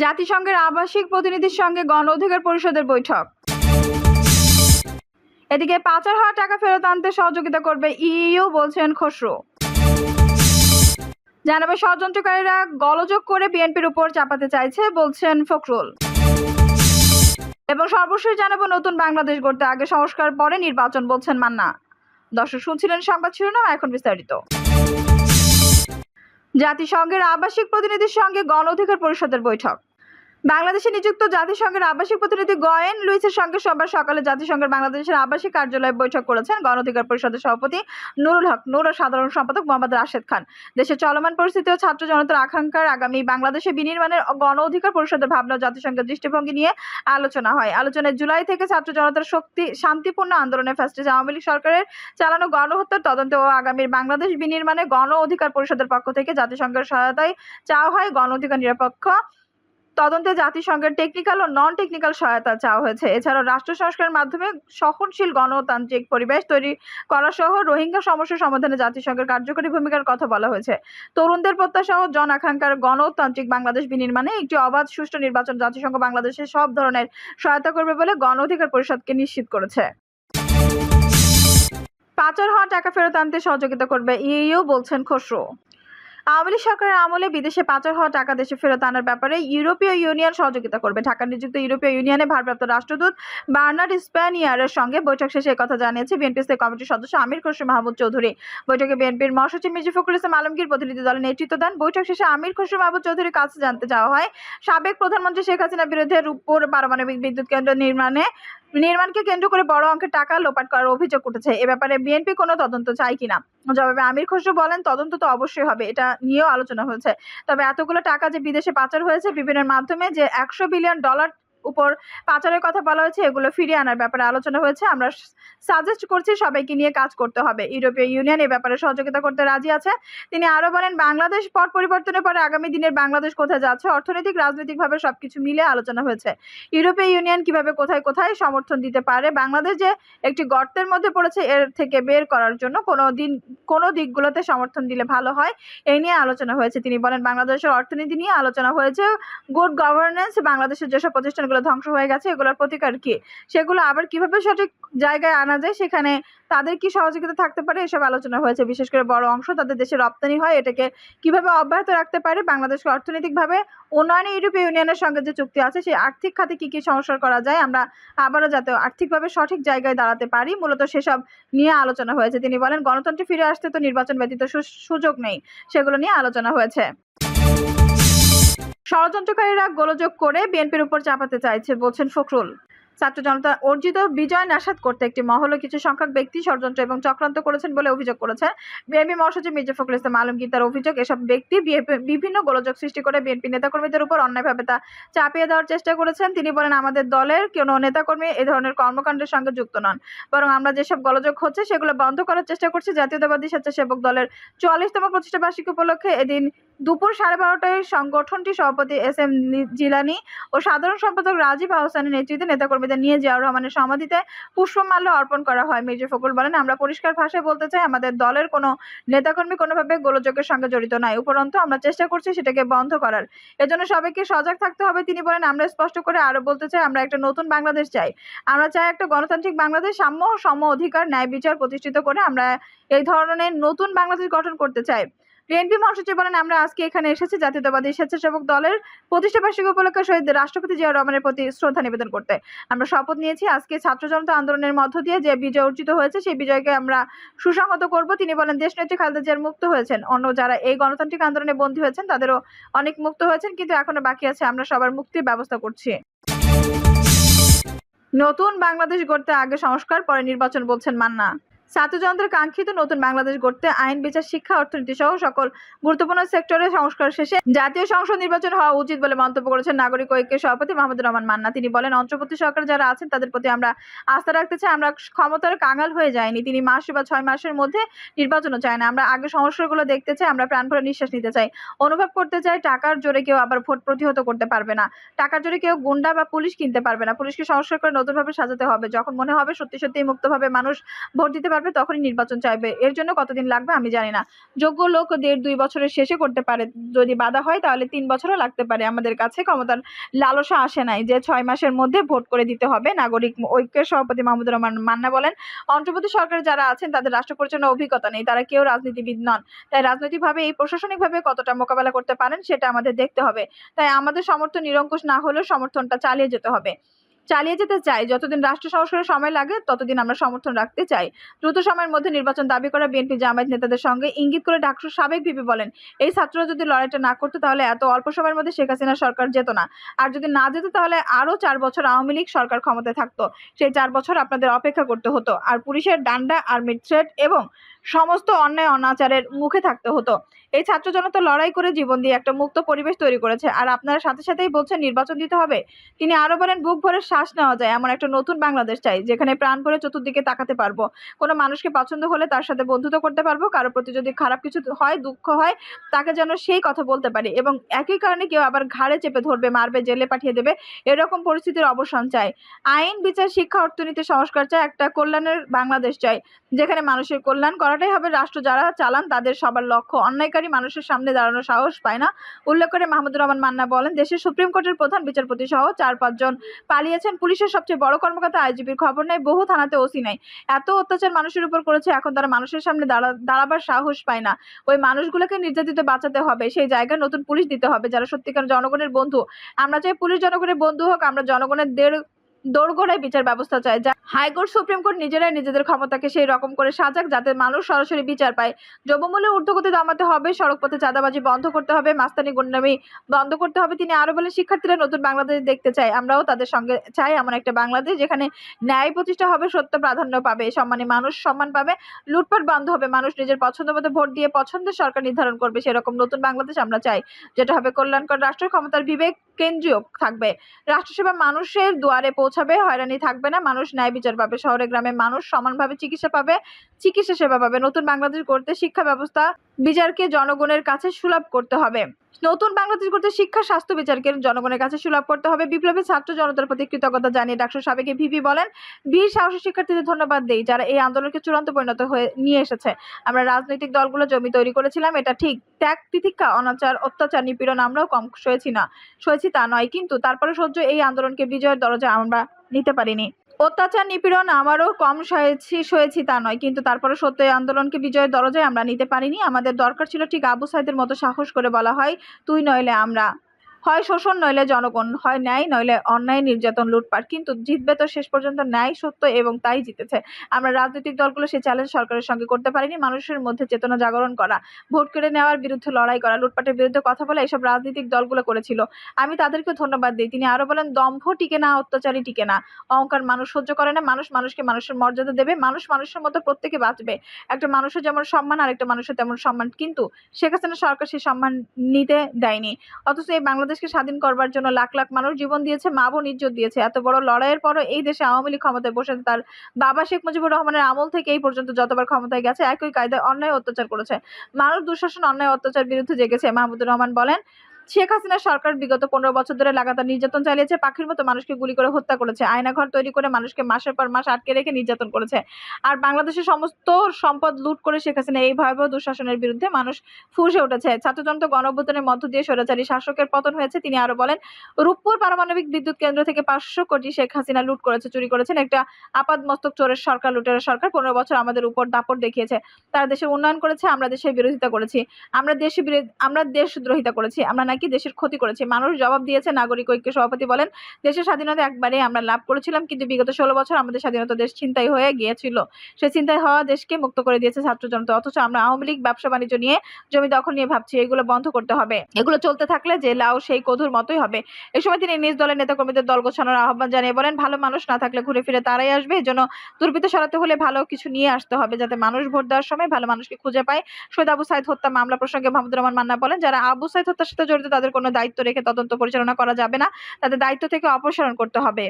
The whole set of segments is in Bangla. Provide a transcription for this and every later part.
জাতিসংঘের আবাসিক প্রতিনিধির সঙ্গে গণ অধিকার পরিষদের বৈঠক। এদিকে পাচার হওয়া টাকা ফেরত আনতে সহযোগিতা করবে ইইউ বলছেন খসরু। জানাবে ষড়যন্ত্রকারীরা গোলযোগ করে বিএনপির উপর চাপাতে চাইছে বলছেন ফখরুল। এবং সর্বশেষ জানাবো নতুন বাংলাদেশ গড়তে আগে সংস্কার পরে নির্বাচন বলছেন মান্না। দর্শক শুনছিলেন সংবাদ শিরোনাম, এখন বিস্তারিত। জাতিসংঘের আবাসিক প্রতিনিধির সঙ্গে গণ অধিকার পরিষদের বৈঠক। বাংলাদেশে নিযুক্ত জাতিসংঘের আবাসিক প্রতিনিধি গয়েন লুইসের সঙ্গে সোমবার সকালে জাতিসংঘের বাংলাদেশের আবাসিক কার্যালয়ে বৈঠক করেছেন গণ অধিকার পরিষদের সভাপতি নুরুল হক নূর ও সাধারণ সম্পাদক মোহাম্মদ রাশেদ খান। দেশের চলমান পরিস্থিতি ও ছাত্র জনতার আকাঙ্ক্ষার আগামী বাংলাদেশে বিনির্মাণের গণ অধিকার পরিষদের ভাবনা জাতিসংঘের দৃষ্টিভঙ্গি নিয়ে আলোচনা হয়। আলোচনায় জুলাই থেকে ছাত্র জনতার শান্তিপূর্ণ আন্দোলনে ফ্যাসিস্ট আওয়ামী লীগ সরকারের চালানো গণহত্যার তদন্ত ও আগামীর বাংলাদেশ বিনির্মাণে গণ অধিকার পরিষদের পক্ষ থেকে জাতিসংঘের সহায়তায় চাওয়া হয় গণ অধিকার নিরপেক্ষ তদন্তে জাতিসংঘের টেকনিক্যাল ও নন টেকনিক্যাল সহায়তা চাওয়া হয়েছে। এছাড়াও রাষ্ট্র সংস্কারের মাধ্যমে সহনশীল গণতান্ত্রিক পরিবেশ তৈরি করা সহ রোহিঙ্গা সমস্যা সমাধানে জাতিসংঘের কার্যকরী ভূমিকার কথা বলা হয়েছে। তরুণদের প্রত্যাশা ও জন আকাঙ্ক্ষার গণতান্ত্রিক বাংলাদেশ বিনির্মাণে একটি অবাধ সুষ্ঠু নির্বাচন জাতিসংঘ বাংলাদেশের সব ধরনের সহায়তা করবে বলে গণ অধিকার পরিষদকে নিশ্চিত করেছে। পাচার হওয়া টাকা ফেরত আনতে সহযোগিতা করবে ইইউ বলছেন খসরু। আওয়ামী লীগ সরকারের আমলে বিদেশে পাচার হওয়া টাকা দেশে ফেরত আনার ব্যাপারে ইউরোপীয় ইউনিয়ন সহযোগিতা করবে। ঢাকায় নিযুক্ত ইউরোপীয় ইউনিয়নের ভারপ্রাপ্ত রাষ্ট্রদূত বার্নার্ড স্প্যানিয়ারের সঙ্গে বৈঠক শেষে একথা জানিয়েছে বিএনপি স্থায়ী কমিটির সদস্য আমির খসরু মাহমুদ চৌধুরী। বৈঠকে বিএনপির মহাসচিব মির্জা ফখরুল ইসলাম আলমগীর প্রতিনিধি দলের নেতৃত্ব দেন। বৈঠক শেষে আমির খসরু মাহমুদ চৌধুরীর কাছে জানতে চাওয়া হয়, সাবেক প্রধানমন্ত্রী শেখ হাসিনার বিরুদ্ধে রূপপুর পারমাণবিক বিদ্যুৎ কেন্দ্র নির্মাণকে কেন্দ্র করে বড় অঙ্কের টাকা লোপাট করার অভিযোগ উঠেছে। এ ব্যাপারে বিএনপি কোনো তদন্ত চায় কিনা। জবাবে আমির খসরু বলেন, তদন্ত তো অবশ্যই হবে, এটা নিয়েও আলোচনা হয়েছে। তবে এতগুলো টাকা যে বিদেশে পাচার হয়েছে বিভিন্নের মাধ্যমে, যে $100 বিলিয়ন উপর পাচারের কথা বলা হয়েছে, এগুলো ফিরিয়ে আনার ব্যাপারে আলোচনা হয়েছে। আমরা সাজেস্ট করছি সবাইকে নিয়ে কাজ করতে হবে। ইউরোপীয় ইউনিয়ন এ ব্যাপারে সহযোগিতা করতে রাজি আছে। তিনি আরো বলেন, বাংলাদেশ পট পরিবর্তনের পরে আগামী দিনের বাংলাদেশ কোথায় যাচ্ছে, অর্থনৈতিক রাজনৈতিকভাবে সবকিছু মিলে আলোচনা হয়েছে। ইউরোপীয় ইউনিয়ন কিভাবে কোথায় কোথায় সমর্থন দিতে পারে, বাংলাদেশ যে একটি গর্তের মধ্যে পড়েছে এর থেকে বের করার জন্য কোনো দিকগুলোতে সমর্থন দিলে ভালো হয়, এই নিয়ে আলোচনা হয়েছে। তিনি বলেন, বাংলাদেশের অর্থনীতি নিয়ে আলোচনা হয়েছে। গুড গভর্নেন্স, বাংলাদেশের যেসব প্রতিষ্ঠানগুলো ধ্বংস হয়ে গেছে এগুলোর প্রতিকার কি, সেগুলো আবার কিভাবে সঠিক জায়গায় আনা যায়, সেখানে তাদের কি সহযোগিতা থাকতে পারে, এসব আলোচনা হয়েছে। বিশেষ করে বড় অংশ তাদের দেশে রপ্তানি হয়, এটাকে কিভাবে অব্যাহত রাখতে পারে, বাংলাদেশকে অর্থনৈতিকভাবে উন্নয়নে ইউরোপীয় ইউনিয়নের সঙ্গে যে চুক্তি আছে সেই আর্থিক খাতে কি কি সংস্কার করা যায়, আমরা আবারও যাতে আর্থিকভাবে সঠিক জায়গায় দাঁড়াতে পারি, মূলত সেসব নিয়ে আলোচনা হয়েছে। তিনি বলেন, গণতন্ত্রে ফিরে আসতে তো নির্বাচন ব্যতীত সুযোগ নেই, সেগুলো নিয়ে আলোচনা হয়েছে। ষড়যন্ত্রকারীরা গোলযোগ করে বিএনপির উপর চাপাতে চাইছে বলছেন ফখরুল। ছাত্র জনতা অর্জিত বিজয় নাশাত করতে একটি মহল ও কিছু সংখ্যক ব্যক্তি ষড়যন্ত্র এবং চক্রান্ত করেছেন বলে অভিযোগ করেছেন বিএনপি মহাসচিব মির্জা ফখরুল ইসলাম আলমগীর। তার অভিযোগ, এসব ব্যক্তি বিভিন্ন গোলযোগ সৃষ্টি করে বিএনপি নেতাকর্মীদের উপর অন্যায়ভাবে তা চাপিয়ে দেওয়ার চেষ্টা করেছেন। তিনি বলেন, আমাদের দলের কোনো নেতাকর্মী এ ধরনের কর্মকাণ্ডের সঙ্গে যুক্ত নন, বরং আমরা যেসব গোলযোগ হচ্ছে সেগুলো বন্ধ করার চেষ্টা করছি। জাতীয়তাবাদী স্বেচ্ছাসেবক দলের 44তম প্রতিষ্ঠা বার্ষিকী উপলক্ষে এদিন দুপুর 12:30টায় সংগঠনটির সভাপতি এস.এম. জিলানী ও সাধারণ সম্পাদক রাজীব আহসানের নেতৃত্বে নেতাকর্মীদের নিয়ে জিয়াউর রহমানের সমাধিতে পুষ্পমাল্য অর্পণ করা হয়। মির্জা ফখরুল বলেন, আমরা পরিষ্কার ভাষায় বলতে চাই, আমাদের দলের কোনো নেতাকর্মী কোনোভাবে গোলযোগের সঙ্গে জড়িত নয়, উপরন্তু আমরা চেষ্টা করছি সেটাকে বন্ধ করার। এজন্য সবাইকে সজাগ থাকতে হবে। তিনি বলেন, আমরা স্পষ্ট করে আরো বলতে চাই, আমরা একটা নতুন বাংলাদেশ চাই। আমরা চাই একটা গণতান্ত্রিক বাংলাদেশ, সাম্য সম অধিকার ন্যায় বিচার প্রতিষ্ঠিত করে আমরা এই ধরনের নতুন বাংলাদেশ গঠন করতে চাই। বিএনপি মহাসচিব বলেন, আমরা আজকে এখানে এসেছি জাতীয়তাবাদী স্বেচ্ছাসেবক দলের প্রতিষ্ঠা বার্ষিকী উপলক্ষে শহীদ রাষ্ট্রপতি জিয়াউর রহমানের প্রতি শ্রদ্ধা নিবেদন করতে। আমরা শপথ নিয়েছি আজকে ছাত্র জনতা আন্দোলনের মধ্য দিয়ে যে বিজয় অর্জিত হয়েছে সেই বিজয়কে আমরা সুসংহত করব। তিনি বলেন, দেশনেত্রী খালেদা জিয়ার মুক্ত হয়েছেন, অন্য যারা এই গণতান্ত্রিক আন্দোলনে বন্দী হয়েছেন তাদেরও অনেক মুক্ত হয়েছেন, কিন্তু এখনো বাকি আছে, আমরা সবার মুক্তির ব্যবস্থা করছি। নতুন বাংলাদেশ গড়তে আগে সংস্কার পরে নির্বাচন বলছেন মান্না। ছাত্র জনতার কাঙ্ক্ষিত নতুন বাংলাদেশ গড়তে আইন, বিচার, শিক্ষা, অর্থনীতি সহ সকল গুরুত্বপূর্ণ সেক্টরে সংস্কার শেষে জাতীয় সংসদ নির্বাচন হওয়া উচিত বলে মন্তব্য করেছেন নাগরিক ঐক্যের সভাপতি মাহমুদুর রহমান মান্না। তিনি বলেন, অন্তর্বর্তী সরকার যারা আছেন তাদের প্রতি আমরা আস্থা রাখতে চাই, আমরা ক্ষমতার কাঙাল হয়ে যাইনি। তিনি মাস বা 6 মাসের মধ্যে নির্বাচনও চায় না, আমরা আগে সংস্কারগুলো দেখতে চাই, আমরা প্রাণ ভরে নিঃশ্বাস নিতে চাই, অনুভব করতে চাই টাকার জোরে কেউ আবার ভোট প্রতিহত করতে পারবে না, টাকার জোরে কেউ গুন্ডা বা পুলিশ কিনতে পারবে না। পুলিশকে সংস্কার করে নতুনভাবে সাজাতে হবে, যখন মনে হবে সত্যি সত্যি মুক্তভাবে মানুষ ভোট দিতে পারবে পারবে তখনই নির্বাচন চাইবে। এর জন্য কতদিন লাগবে আমি জানি না। যোগ্য লোক 1.5-2 বছরের শেষে করতে পারে। যদি বাধা হয় তাহলে 3 বছরও লাগতে পারে। আমাদের কাছে ক্ষমতার লালসা আসে নাই যে 6 মাসের মধ্যে ভোট করে দিতে হবে। নাগরিক ঐক্যের সভাপতি মাহমুদুর রহমান মান্না বলেন, অন্তর্বর্তী সরকারে যারা আছেন তাদের রাষ্ট্র পরিচালনার অভিজ্ঞতা নেই। তারা কেউ রাজনীতিবিদ নন। তাই রাজনৈতিকভাবে এই প্রশাসনিকভাবে কতটা মোকাবেলা করতে পারেন সেটা আমাদের দেখতে হবে। তাই আমাদের সমর্থন নিরঙ্কুশ না হলেও সমর্থনটা চালিয়ে যেতে হবে। চালিয়ে যেতে চাই। যতদিন রাষ্ট্র সংস্কারের সময় লাগে ততদিন আমরা সমর্থন রাখতে চাই। দ্রুত সময়ের মধ্যে নির্বাচন দাবি করা বিএনপি জামায়াত নেতাদের সঙ্গে ইঙ্গিত করে ডাকসুর সাবেক ভিপি বলেন, এই ছাত্ররা যদি লড়াইটা না করতো তাহলে এত অল্প সময়ের মধ্যে শেখ হাসিনা সরকার যেত না। আর যদি না যেত তাহলে আরো 4 বছর আওয়ামী লীগ সরকার ক্ষমতায় থাকতো। সেই 4 বছর আপনাদের অপেক্ষা করতে হতো। আর পুলিশের ডান্ডা, আর্মির থ্রেট এবং সমস্ত অন্যায় অনাচারের মুখে থাকতে হতো। এই ছাত্র জনতা লড়াই করে জীবন দিয়ে একটা মুক্ত পরিবেশ তৈরি করেছে। আর আপনারা সাথে সাথেই বলছেন নির্বাচন দিতে হবে। তিনি আরো বলেন, বুক ভরে শ্বাস নেওয়া যায় এমন একটা নতুন বাংলাদেশ চাই, যেখানে প্রাণ ভরে চতুর্দিকে তাকাতে পারবো। কোনো মানুষকে পছন্দ হলে তার সাথে বন্ধুত্ব করতে পারবো। কারো প্রতি যদি খারাপ কিছু হয়, দুঃখ হয়, তাকে যেন সেই কথা বলতে পারি। এবং একই কারণে কেউ আবার ঘাড়ে চেপে ধরবে, মারবে, জেলে পাঠিয়ে দেবে, এরকম পরিস্থিতির অবসান চাই। আইন, বিচার, শিক্ষা, অর্থনীতি সংস্কার চাই। একটা কল্যাণের বাংলাদেশ চাই, যেখানে মানুষের কল্যাণ করাটাই হবে রাষ্ট্র। যারা চালান তাদের সবার লক্ষ্য। অন্যায়কারী মানুষের সামনে দাঁড়ানোর সাহস পায় না। উল্লেখ করে মাহমুদুর রহমান মান্না বলেন, দেশের সুপ্রিম কোর্টের প্রধান বিচারপতি সহ 4-5 জন পালিয়েছেন। পুলিশের সবচেয়ে বড় কর্মকর্তা আইজিপির খবর নেই। বহু থানাতে ওসি নাই। এত অত্যাচার মানুষের উপর করেছে, এখন তারা মানুষের সামনে দাঁড়াবার সাহস পায় না। ওই মানুষগুলোকে নির্যাতিত বাঁচাতে হবে। সেই জায়গায় নতুন পুলিশ দিতে হবে যারা সত্যিকার জনগণের বন্ধু। আমরা চাই পুলিশ জনগণের বন্ধু হোক। আমরা জনগণের দোরগোড়ায় বিচার ব্যবস্থা চাই। যা হাইকোর্ট, সুপ্রিম কোর্ট নিজেরাই নিজেদের ক্ষমতাকে সেই রকম করে সাজাক যাতে মানুষ সরাসরি বিচার পায়। দ্রব্যমূল্যের ঊর্ধ্বগতি দমাতে হবে। সড়কপথে চাঁদাবাজি বন্ধ করতে হবে। মাস্তানি, গুন্ডামি বন্ধ করতে হবে। তিনি আরো বলেন, শিক্ষার্থীরা নতুন বাংলাদেশ দেখতে চায়। আমরাও তাদের সঙ্গে চাই এমন একটা বাংলাদেশ যেখানে ন্যায় প্রতিষ্ঠা হবে, সত্য প্রাধান্য পাবে, সম্মানী মানুষ সম্মান পাবে, লুটপাট বন্ধ হবে, মানুষ নিজের পছন্দ মতো ভোট দিয়ে পছন্দের সরকার নির্ধারণ করবে। সেরকম নতুন বাংলাদেশ আমরা চাই, যেটা হবে কল্যাণকর। রাষ্ট্রের ক্ষমতার বিবেক কেন্দ্রীয় থাকবে। রাষ্ট্রসেবা মানুষের দুয়ারে পৌঁছাবে। হয়রানি থাকবে না। মানুষ ন্যায় বিচার পাবে। শহরে গ্রামে মানুষ সমানভাবে চিকিৎসা পাবে, চিকিৎসা সেবা পাবে। নতুন বাংলাদেশ গড়তে শিক্ষা ব্যবস্থা, বিচারকে জনগণের কাছে সুলভ করতে হবে। নতুন বাংলাদেশ গড়তে শিক্ষা, স্বাস্থ্য, বিচারকে জনগণের কাছে সুলভ করতে হবে। বিপ্লবী ছাত্র জনতার প্রতি কৃতজ্ঞতা জানিয়ে ডাকসুর সাবেক ভিপি বলেন, বীর সাহসী শিক্ষার্থীদের ধন্যবাদ দেই যারা এই আন্দোলনকে চূড়ান্ত পরিণত হয়ে নিয়ে এসেছে। আমরা রাজনৈতিক দলগুলো জমি তৈরি করেছিলাম, এটা ঠিক। ত্যাগ, তিতিক্ষা, অনাচার, অত্যাচার, নিপীড়ন আমরাও কম সয়েছি তা নয়, কিন্তু তারপরে সহ্য এই আন্দোলনকে বিজয়ের দরজা আমরা নিতে পারিনি। অত্যাচার, নিপীড়ন আমারও কম সয়েছি তা নয়, কিন্তু তারপরে সত্য এই আন্দোলনকে বিজয়ের দরজায় আমরা নিতে পারিনি। আমাদের দরকার ছিল ঠিক আবু সাইদের মতো সাহস করে বলা হয়, তুই নইলে আমরা। হয় শোষণ নইলে জনগণ, হয় ন্যায় নইলে অন্যায়, নির্যাতন, লুটপাট। কিন্তু জিতবে তো শেষ পর্যন্ত ন্যায়, সত্য, এবং তাই জিতেছে। আমরা রাজনৈতিক দলগুলো সেই চ্যালেঞ্জ সরকারের সঙ্গে করতে পারিনি। মানুষের মধ্যে চেতনা জাগরণ করা, ভোট কেড়ে নেওয়ার বিরুদ্ধে লড়াই করা, লুটপাটের বিরুদ্ধে কথা বলা, এসব রাজনৈতিক দলগুলো করেছিল। আমি তাদেরকে ধন্যবাদ দিই। তিনি আরো বলেন, দম্ভ টিকে না, অত্যাচারী টিকে না, অহংকার মানুষ সহ্য করে না। মানুষ মানুষকে মানুষের মর্যাদা দেবে। মানুষ মানুষের মতো প্রত্যেকে বাঁচবে। একটা মানুষের যেমন সম্মান আর একটা মানুষের তেমন সম্মান। কিন্তু শেখ হাসিনা সরকার সেই সম্মান নিতে দেয়নি। অথচ এই বাংলাদেশকে স্বাধীন করবার জন্য লাখ লাখ মানুষ জীবন দিয়েছে, মা বোন ইজ্জত দিয়েছে। এত বড় লড়াইয়ের পরও এই দেশে আওয়ামী লীগ ক্ষমতায় বসে তার বাবা শেখ মুজিবুর রহমানের আমল থেকে এই পর্যন্ত যতবার ক্ষমতায় গেছে একই কায়দায় অন্যায় অত্যাচার করেছে। মানুষ দুঃশাসন, অন্যায় অত্যাচার বিরুদ্ধে জেগেছে। মাহমুদুর রহমান বলেন, শেখ হাসিনা সরকার বিগত 15 বছর ধরে লাগাতার নির্যাতন চালিয়েছে। পাখির মতো মানুষকে গুলি করে হত্যা করেছে। আয়নাঘর তৈরি করে মানুষকে মাসের পর মাস আটকে রেখে নির্যাতন করেছে। আর বাংলাদেশের সমস্ত সম্পদ লুট করে শেখ হাসিনা এই ভয়াবহ দুঃশাসনের বিরুদ্ধে মানুষ ফুঁসে উঠেছে। ছাত্রজনতা গণঅভ্যুত্থানের মধ্য দিয়ে স্বৈরাচারী শাসকের পতন হয়েছে। তিনি আরো বলেন, রূপপুর পারমাণবিক বিদ্যুৎ কেন্দ্র থেকে 500 কোটি শেখ হাসিনা লুট করেছে, চুরি করেছেন। একটা আপাদমস্তক চোরের সরকার, লুটের সরকার 15 বছর আমাদের উপর দাপট দেখিয়েছে। তারা দেশের উন্নয়ন করেছে, আমরা দেশের বিরোধিতা করেছি। আমরা দেশদ্রোহিতা করেছি। আমরা নাকি দেশের ক্ষতি করেছি। মানুষ জবাব দিয়েছে। নাগরিক ঐক্যের সভাপতি বলেন, দেশের স্বাধীনতা একবারে আমরা লাভ করেছিলাম, কিন্তু বিগত 16 বছর আমাদের স্বাধীনতা দেশ ছিনতাই হয়ে গিয়েছিল। সেই ছিনতাই হওয়া দেশকে মুক্ত করে দিয়েছে ছাত্র জনতা। অথচ আমরা আওয়ামী লীগ ব্যবসা বাণিজ্য নিয়ে, জমি দখল নিয়ে ভাবছি। এগুলো বন্ধ করতে হবে। এগুলো চলতে থাকলে যে লাউ সেই কদুর মতোই হবে। এ সময় তিনি নিজ দলের নেতাকর্মীদের দল গোছানোর আহ্বান জানিয়ে বলেন, ভালো মানুষ না থাকলে ঘুরে ফিরে তারাই আসবে। এজন্য দুর্বৃত্ত সরাতে হলে ভালো কিছু নিয়ে আসতে হবে, যাতে মানুষ ভোট দেওয়ার সময় ভালো মানুষকে খুঁজে পায়। শহীদ আবু সাইদ হত্যা মামলা প্রসঙ্গে মাহমুদুর রহমান মান্না বলেন, যারা আবু সাইদ হত্যার সাথে জড়িত তাদের কোনো দায়িত্ব রেখে তদন্ত পরিচালনা করা যাবে না। তাদের দায়িত্ব থেকে অপসারণ করতে হবে।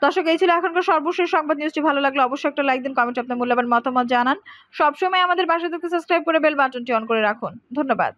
দর্শক, এই ছিল এখনকার সর্বশেষ সংবাদ। নিউজটি ভালো লাগলে অবশ্যই একটা লাইক দিন, কমেন্টে আপনার মূল্যবান মতামত জানান। সবসময় আমাদের পাশে থাকতে সাবস্ক্রাইব করে বেল বাটনটি অন করে রাখুন। ধন্যবাদ।